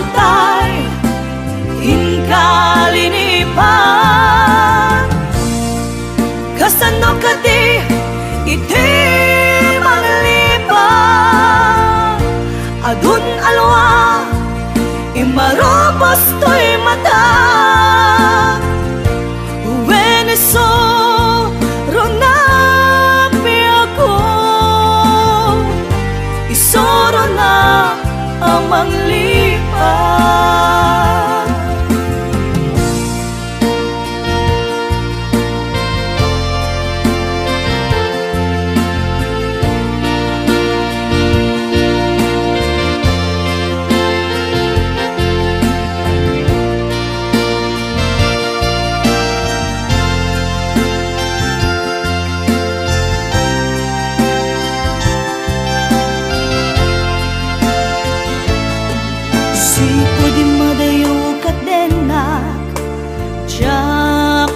kontay inkalinipan kasano kadi iti manglipan adun alwa imarobos to'y mata uweniso ronapi ako isoro na amang lipan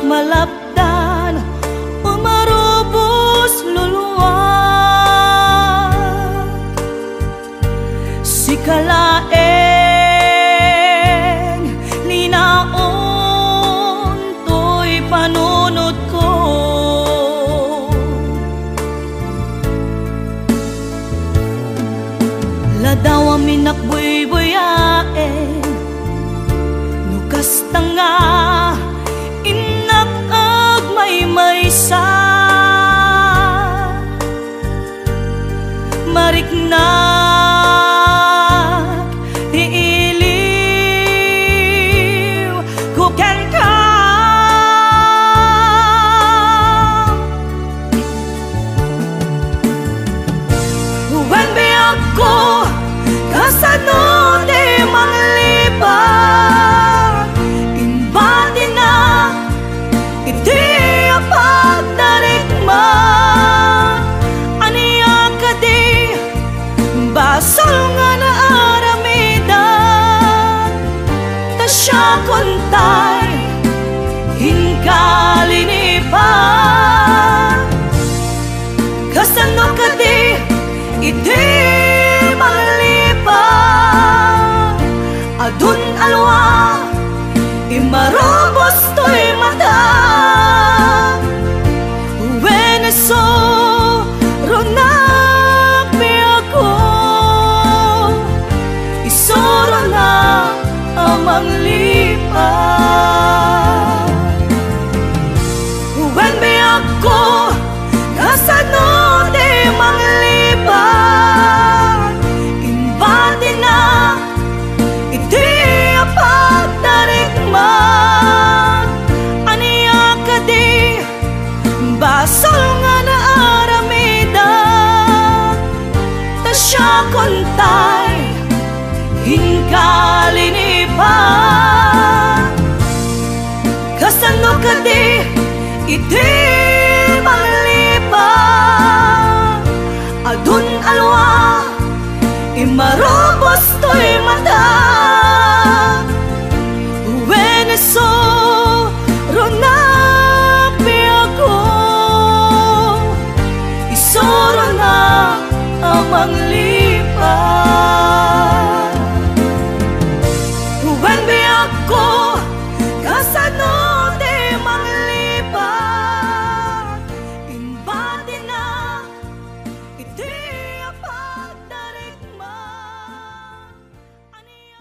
malapdan umarubos luluwag sikalaeng linaon to'y panunod ko ladaw amin nakbuy-buyaen nukas tanga maysa mariknak diiliw kuken ka when be ako kasano di manglipan inbati na iti basol nga na aramidan tasya kontay inkalinipan kasano kadi iti manglipan adun alwa imarobos to'y mata uweniso ronapi ako isoro na amang lipan when be ako kasano di manglipan imbati na iti apagdarikman aniya kadi basol nga na aramidan tasya kontay inkalinipan kasano kadi iti manglipan adun alwa imarobos to'y mata uweniso ronapi ako isoro na amang lipan when be ako kasano di manglipan imbati na iti apagdarikman aniya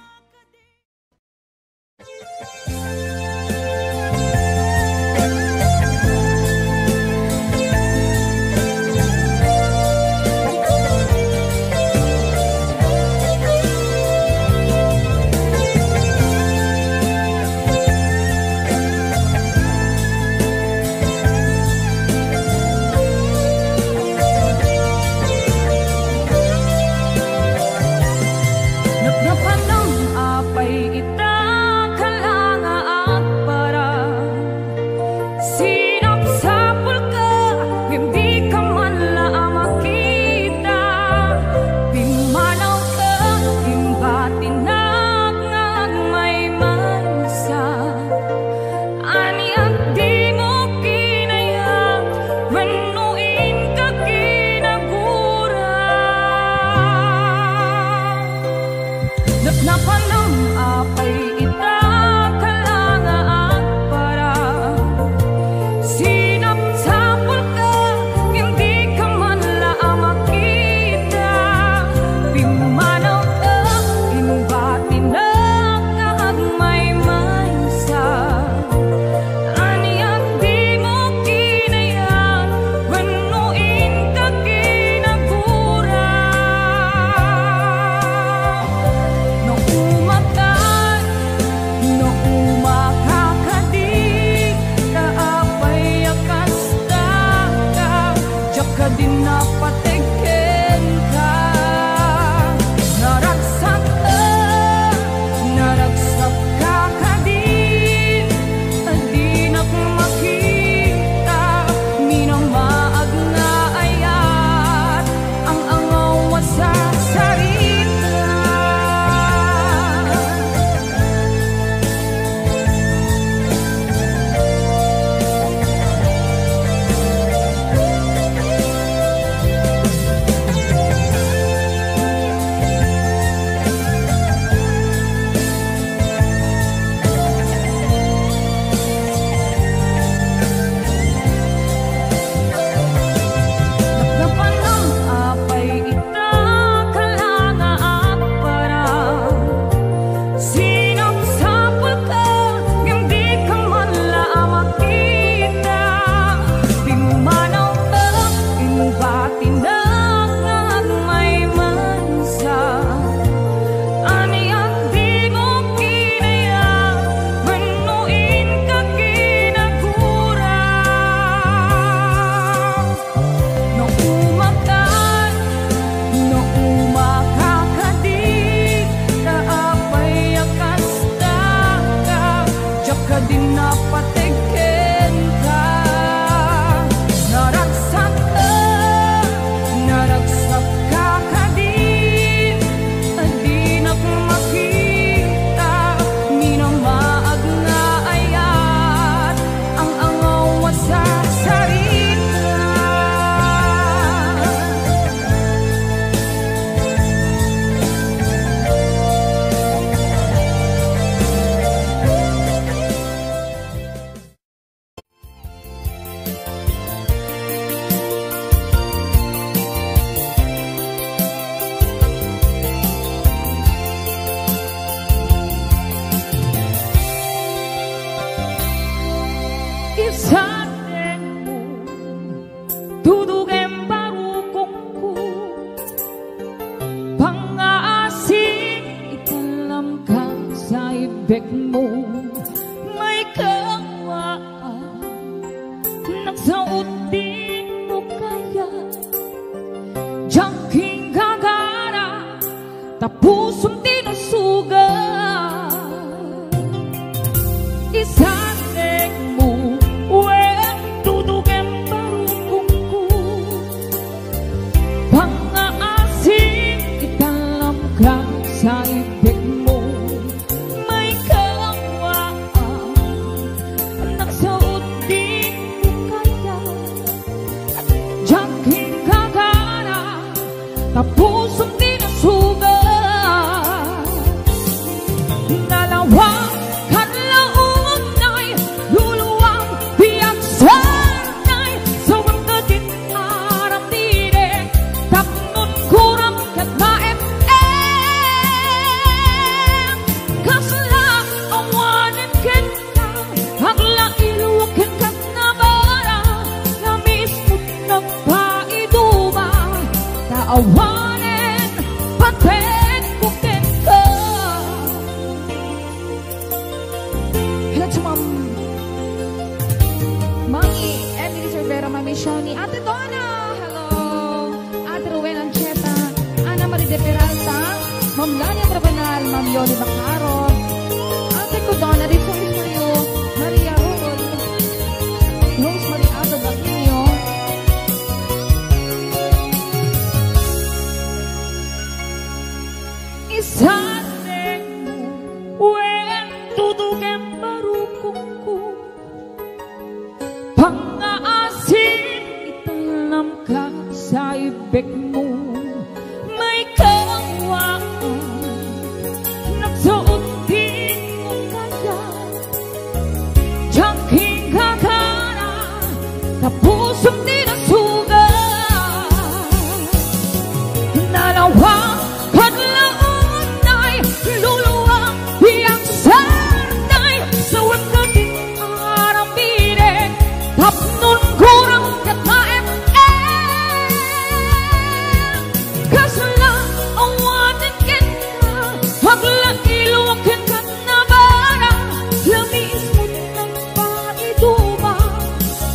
ka din napatikin ka. Naragsak ka kadin, di na makita, minamaag na ayat, ang angaw sa sarita.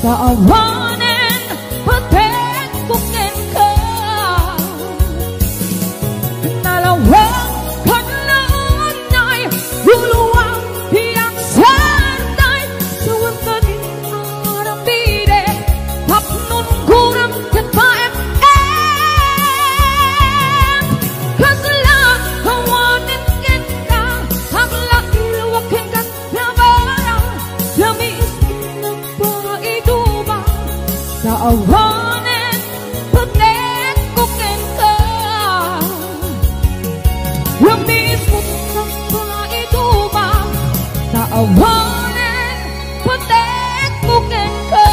Taawanin, patek ko Naawanin, patek kukin ka. Yung mismo sa mga ito ba? Naawanin, patek kukin ka.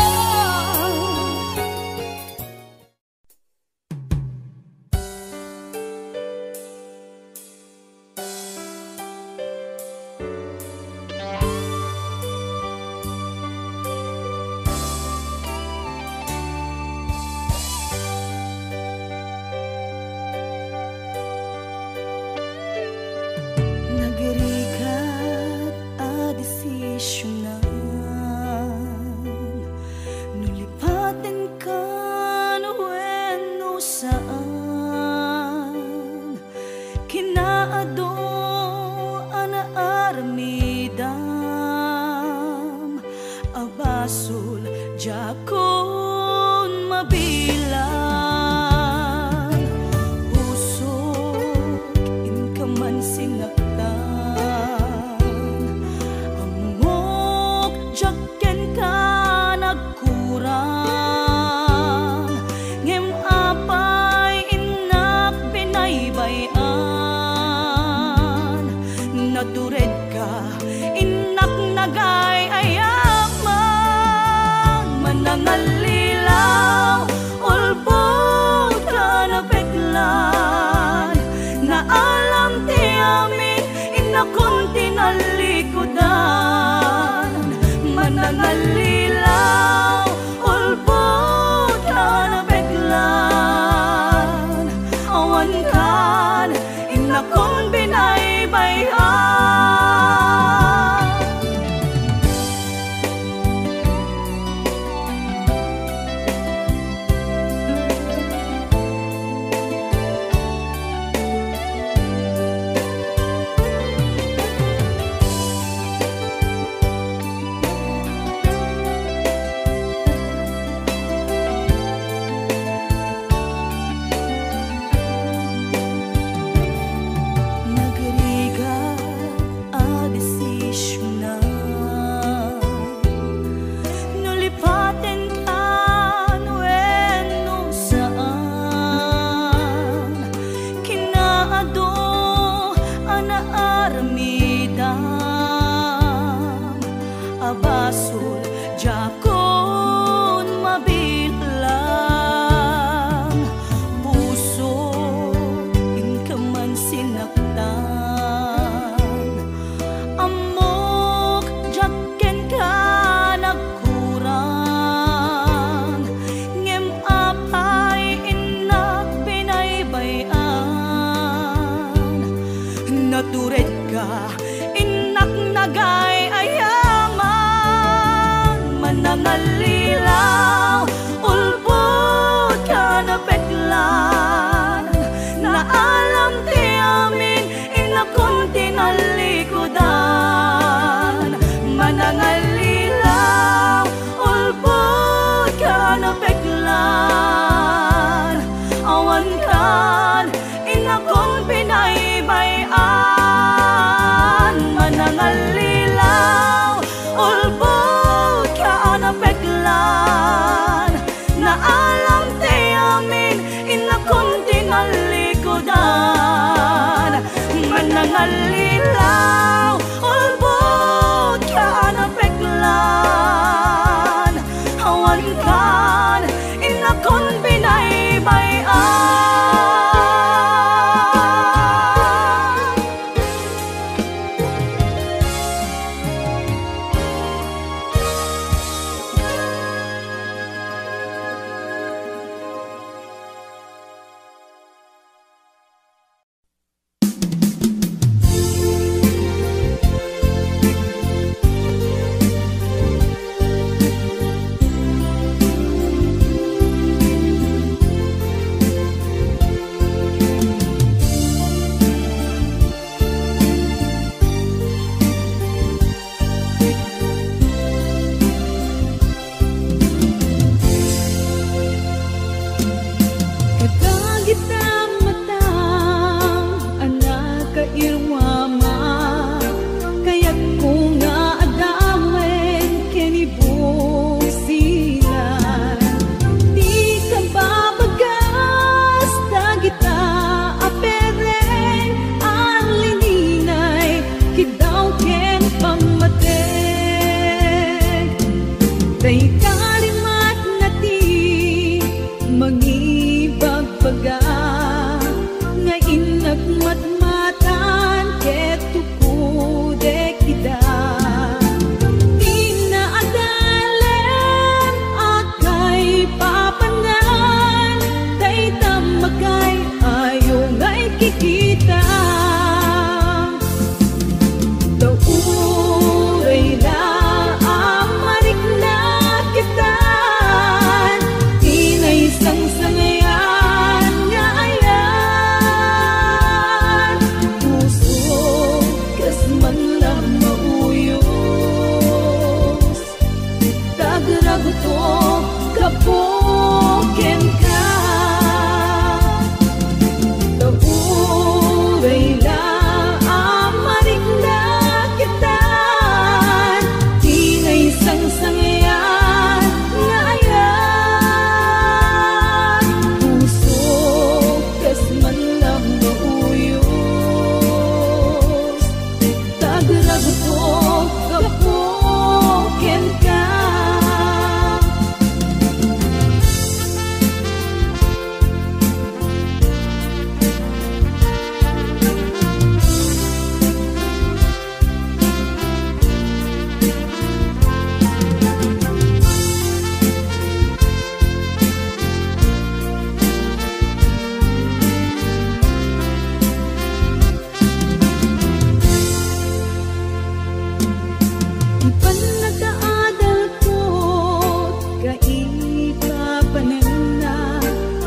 Manangalilaw, ulbot ka na peklan, awan kan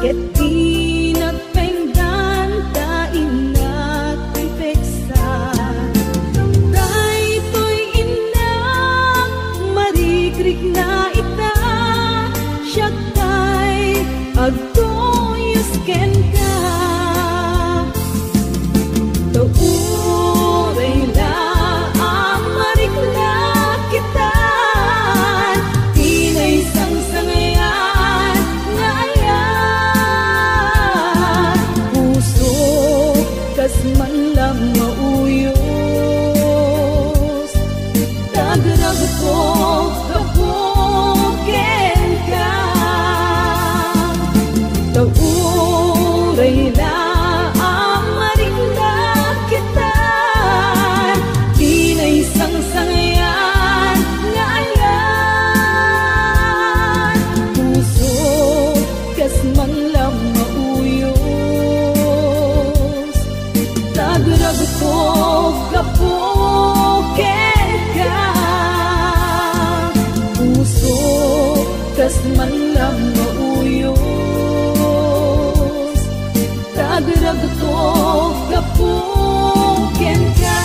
ket di nagpenggan ta inat pipeksa. Daytoy inak marigrig na ita, siyagtay agtoyos ken ka. Tauray la ang marigla kita, tinay sang-sangayan nga ayan. Puso kas man lang mauyos, tagrag ko kabuken ka. Tauray la ang marigla kita, tinay sang-sangayan nga ayan. Puso kas man lang mauyos, tagrag ko kabuken ka. Puso kas man lang mauyos, tagrag ko kabuken ka.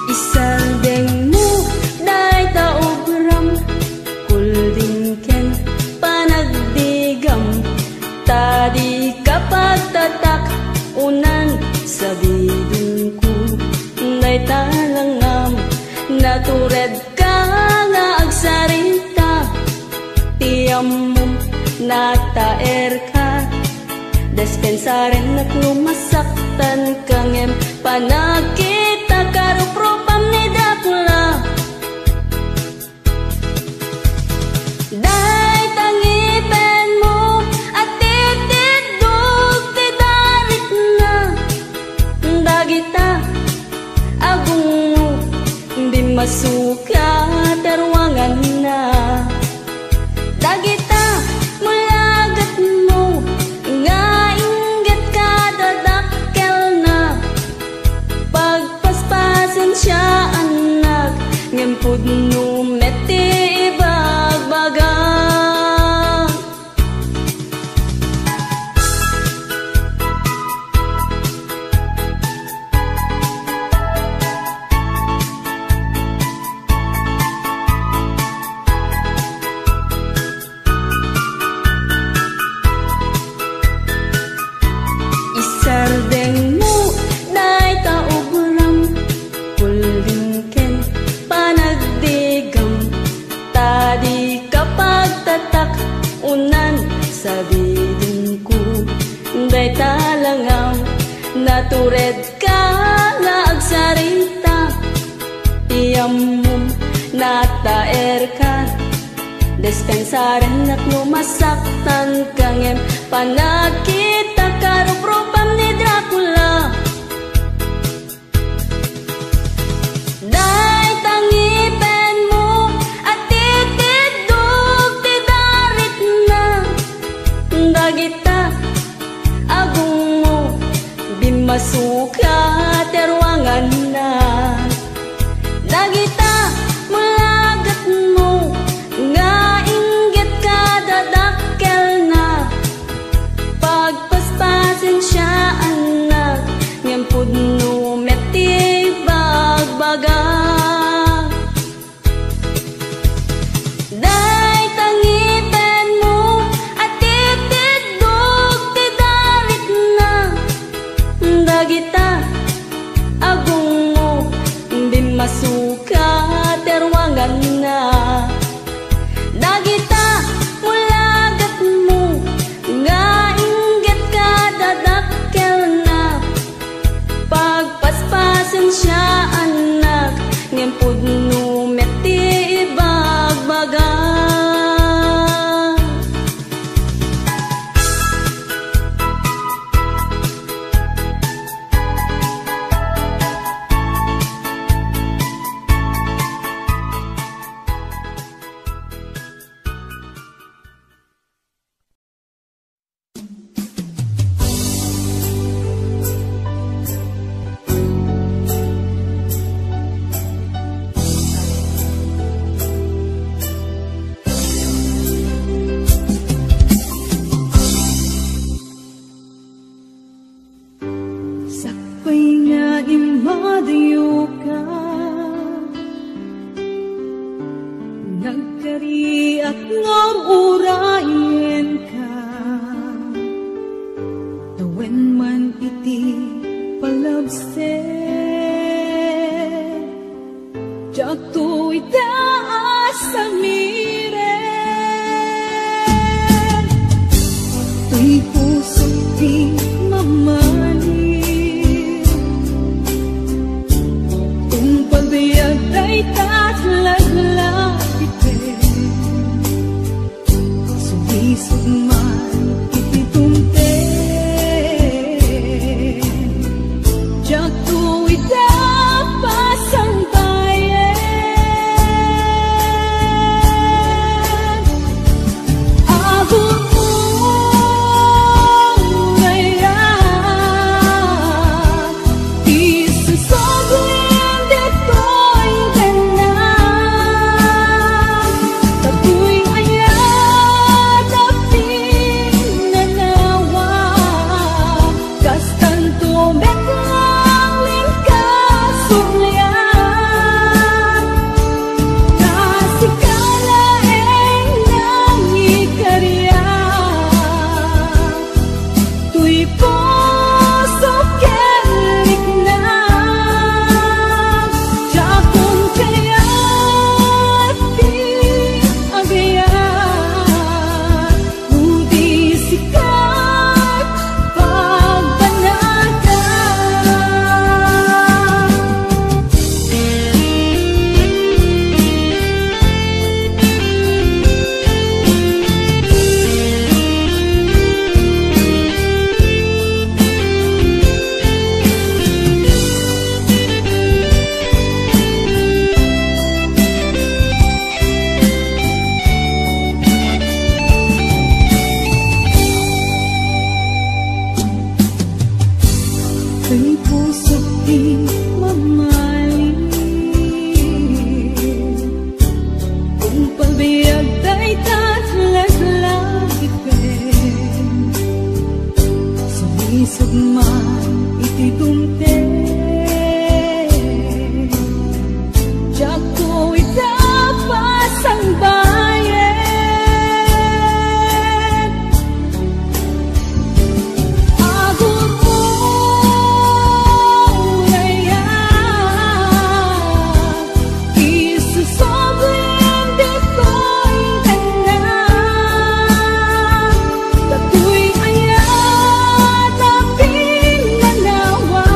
Isaldeng mo day taogram, kulding ken panagdigam, tadi kapag tatak unan sa bidong ko day talangam. Natured ka nga agsarita, tiyam mo nataer ka, despensaren at lumasaktan kangem panakita karupropam ni Dracula. Day tangipen mo at titidog tidarit na, dagita agung mo di masuka terwangan na. Dagita mulagat mo nga inggit ka dadakkel na, pagpaspasan siya anak ngempud no meti ibagbaga. Isardeng mo day taogram, kulding ken panagdigam, tadi kapag tatak unan sa biding ko day talangam. Natured ka nga agsarita, tiyam mo nataer ka, despensaren at lumasaktan kangem panakita karupropam ni Dracula. Day tangipen mo at titidog tidarit na, dagita agung mo bimasuka terwangan na. Dagita mulagat mo nga inggit ka dadakkel na, pagpaspasin siya anak ngempud no meti bagbaga. Day tangipen mo at titidog tidarit na, dagita agung mo bimasuka terwangan na. Dagita mulagat mo nga inggit ka dadakkel na, pagpaspasin siya anak ngempud no meti ngurayen ka tawen man iti palabsen jak to'y taas sa miren to'y puso di mamanin kung pagbayag ay tatlaglag Sumisugman iti tumten jak to'y dapas ang bayan agong ngayon isusoblin dito'y ganang tato'y ayan nanawa kastan tumeklang linkasurian kasikalaeng nangikarya tuy puso kerik na jakong kaya't di agayan budi sikat pagbanaga kay puso't di mamahalin kung pagbayag ay tatlaglag ipin sumisugman iti tumten jak to'y dapas ang bayan agong ngayon isusoblin dito'y ganang tato'y ayan aping manawag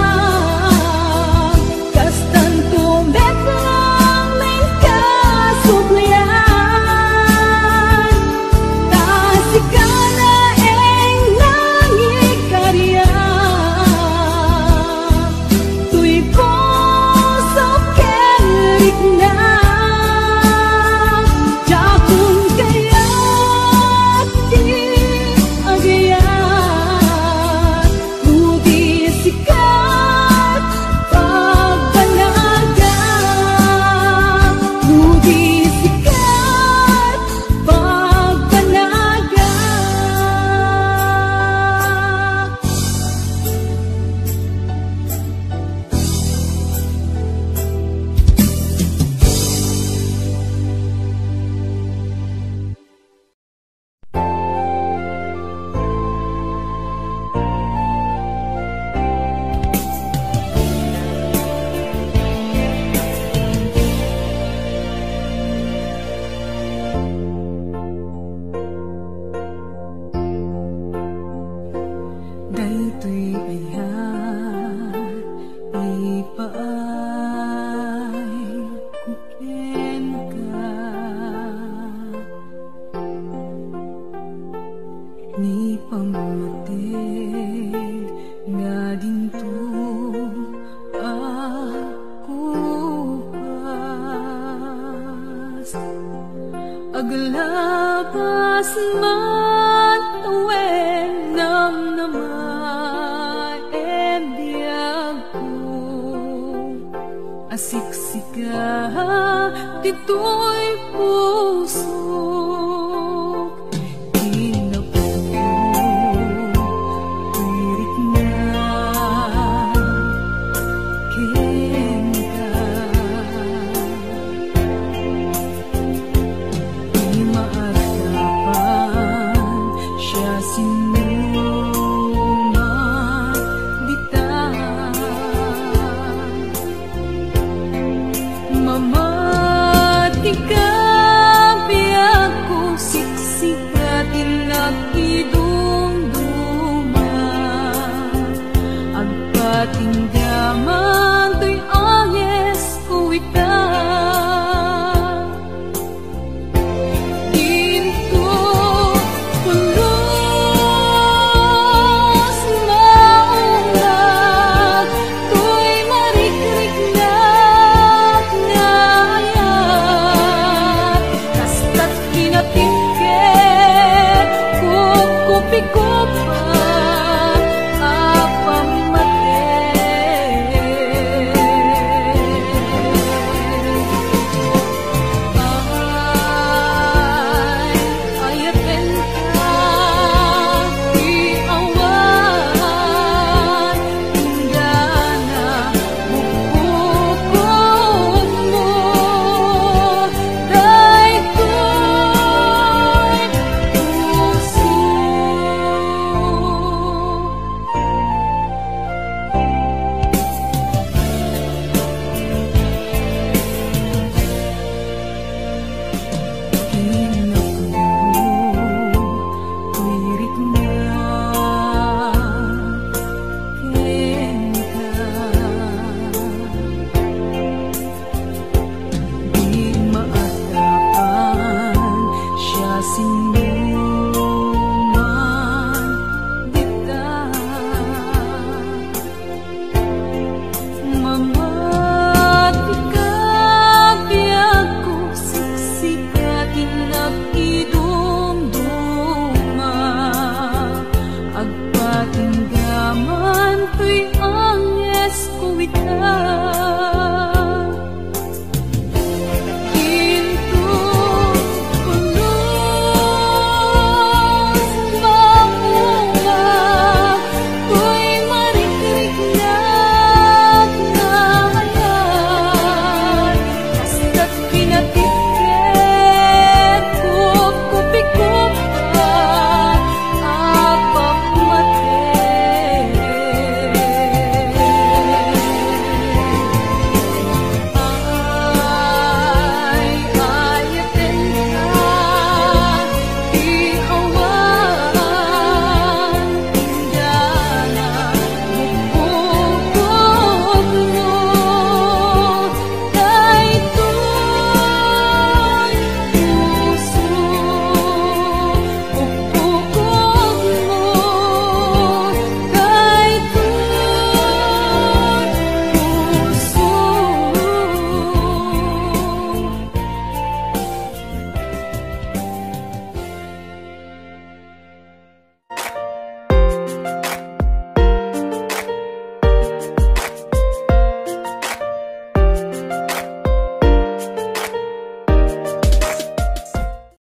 kastan tumeklang lingkasublian kasikalaeng nangikarya tuy puso kerik na jakong kaya't di agayan budi sikat pagbanaga budi sikat pagbanaga daytoy ayan ipaay kuken ka ni pamamateg nga dinto akupas aglabas man awen namnamay ebiyag ko asiksika dito'y puso